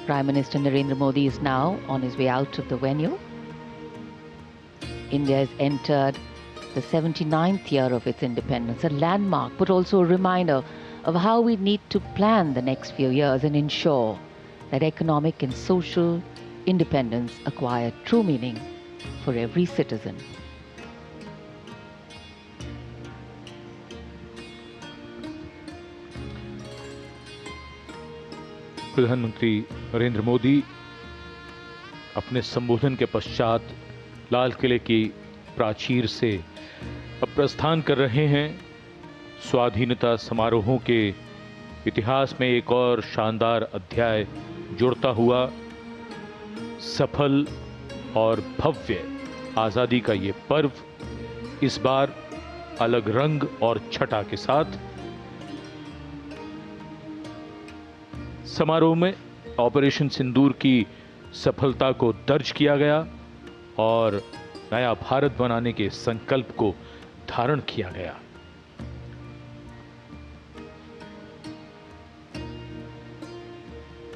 Prime Minister Narendra Modi is now on his way out of the venue. India has entered the 79th year of its independence, a landmark, but also a reminder of how we need to plan the next few years and ensure that economic and social independence acquire true meaning for every citizen. प्रधानमंत्री नरेंद्र मोदी अपने संबोधन के पश्चात लाल किले की प्राचीर से अब प्रस्थान कर रहे हैं। स्वाधीनता समारोहों के इतिहास में एक और शानदार अध्याय जुड़ता हुआ सफल और भव्य आज़ादी का ये पर्व इस बार अलग रंग और छटा के साथ समारोह में ऑपरेशन सिंदूर की सफलता को दर्ज किया गया और नया भारत बनाने के संकल्प को धारण किया गया।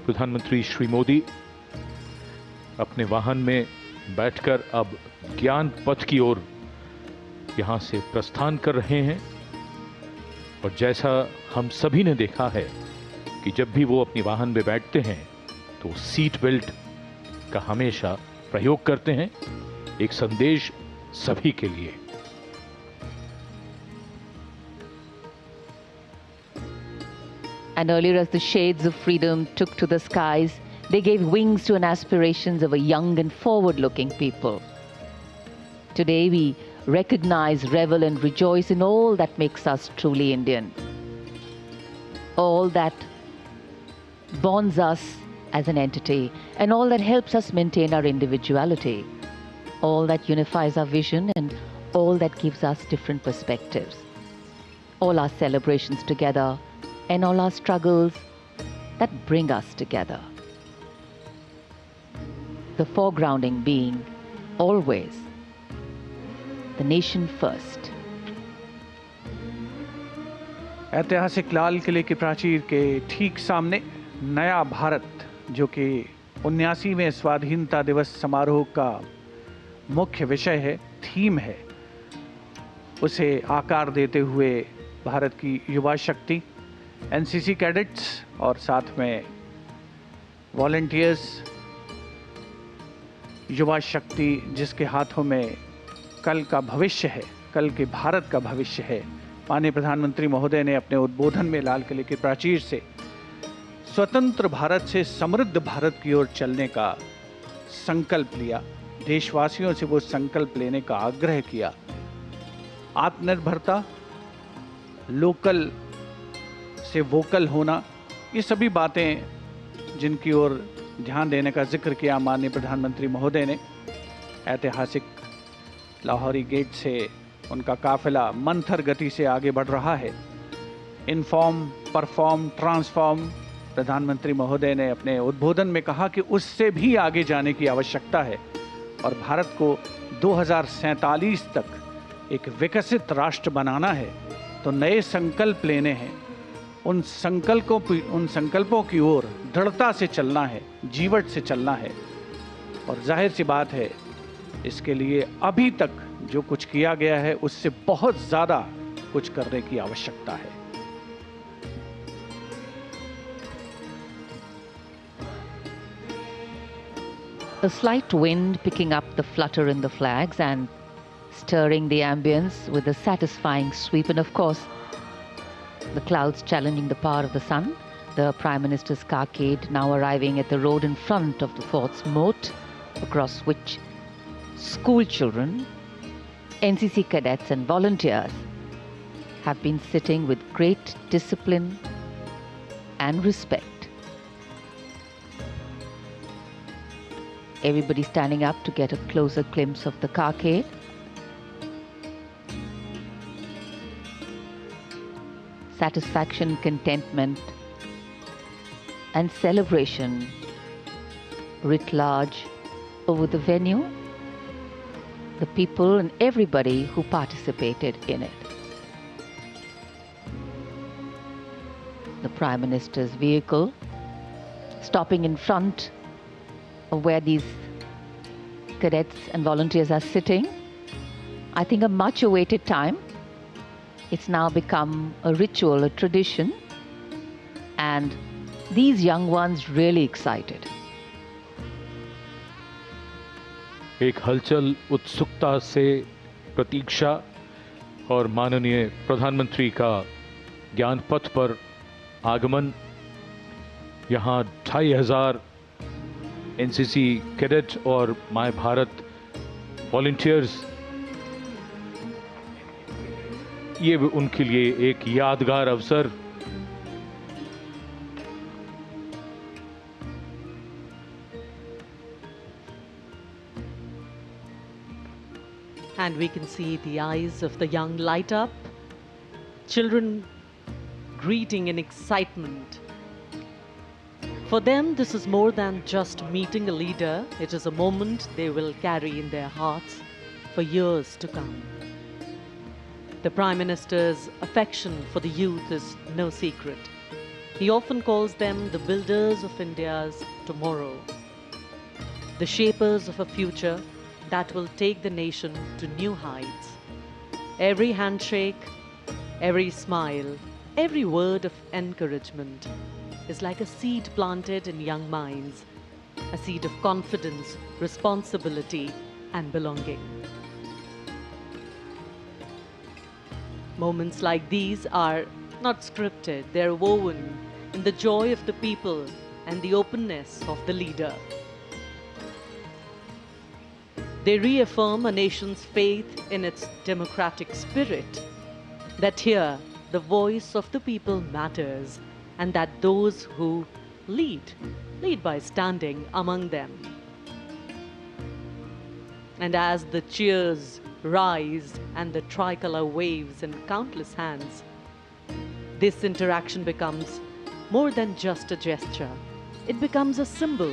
प्रधानमंत्री श्री मोदी अपने वाहन में बैठकर अब ज्ञान पथ की ओर यहां से प्रस्थान कर रहे हैं और जैसा हम सभी ने देखा है कि जब भी वो अपने वाहन में बैठते हैं तो सीट बेल्ट का हमेशा प्रयोग करते हैं, एक संदेश सभी के लिए। And earlier, as the shades of freedom took to the skies, they gave wings to an aspirations of a young and forward-looking people. Today, we recognize, revel, and rejoice in all that makes us truly Indian. All that bonds us as an entity, and all that helps us maintain our individuality. All that unifies our vision, and all that gives us different perspectives. All our celebrations together, and all our struggles that bring us together. The foregrounding being always the nation first. ऐतिहासिक लाल किले की प्राचीर के ठीक सामने नया भारत, जो कि 79वें स्वाधीनता दिवस समारोह का मुख्य विषय है, थीम है, उसे आकार देते हुए भारत की युवा शक्ति, एनसीसी कैडेट्स और साथ में वॉलंटियर्स, युवा शक्ति जिसके हाथों में कल का भविष्य है, कल के भारत का भविष्य है। माननीय प्रधानमंत्री महोदय ने अपने उद्बोधन में लाल किले की प्राचीर से स्वतंत्र भारत से समृद्ध भारत की ओर चलने का संकल्प लिया। देशवासियों से वो संकल्प लेने का आग्रह किया। आत्मनिर्भरता, लोकल से वोकल होना, ये सभी बातें जिनकी ओर ध्यान देने का जिक्र किया माननीय प्रधानमंत्री महोदय ने। ऐतिहासिक लाहौरी गेट से उनका काफिला मंथर गति से आगे बढ़ रहा है। इन्फॉर्म, परफॉर्म, ट्रांसफॉर्म, प्रधानमंत्री महोदय ने अपने उद्बोधन में कहा कि उससे भी आगे जाने की आवश्यकता है और भारत को 2047 तक एक विकसित राष्ट्र बनाना है, तो नए संकल्प लेने हैं। उन संकल्पों की ओर दृढ़ता से चलना है, जीवट से चलना है। और जाहिर सी बात है, इसके लिए अभी तक जो कुछ किया गया है उससे बहुत ज़्यादा कुछ करने की आवश्यकता है। A slight wind picking up the flutter in the flags and stirring the ambience with a satisfying sweep, and of course the clouds challenging the power of the sun. The Prime Minister's carcade now arriving at the road in front of the fort's moat, across which school children, NCC cadets and volunteers have been sitting with great discipline and respect. Everybody standing up to get a closer glimpse of the carcade. Satisfaction, contentment, and celebration writ large over the venue, the people and everybody who participated in it. The Prime Minister's vehicle stopping in front of where these cadets and volunteers are sitting. I think a much awaited time. It's now become a ritual, a tradition, and these young ones really excited. एक हलचल, उत्सुकता से प्रतीक्षा और माननीय प्रधानमंत्री का ज्ञान पथ पर आगमन। यहाँ 2500 एनसीसी कैडेट और माय भारत वॉलंटियर्स, ये भी उनके लिए एक यादगार अवसर। And we can see the eyes of the young light up, children greeting in excitement. For them, this is more than just meeting a leader. It is a moment they will carry in their hearts for years to come. The Prime Minister's affection for the youth is no secret. He often calls them the builders of India's tomorrow, the shapers of a future that will take the nation to new heights. Every handshake, every smile, every word of encouragement is like a seed planted in young minds, a seed of confidence, responsibility, and belonging. Moments like these are not scripted, they're woven in the joy of the people and the openness of the leader. They reaffirm a nation's faith in its democratic spirit, that here the voice of the people matters, and that those who lead by standing among them. And as the cheers rise and the tricolor waves in countless hands, this interaction becomes more than just a gesture. It becomes a symbol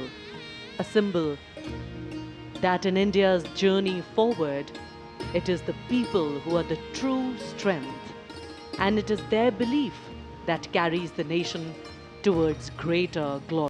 that in India's journey forward, it is the people who are the true strength, and it is their belief that carries the nation towards greater glory.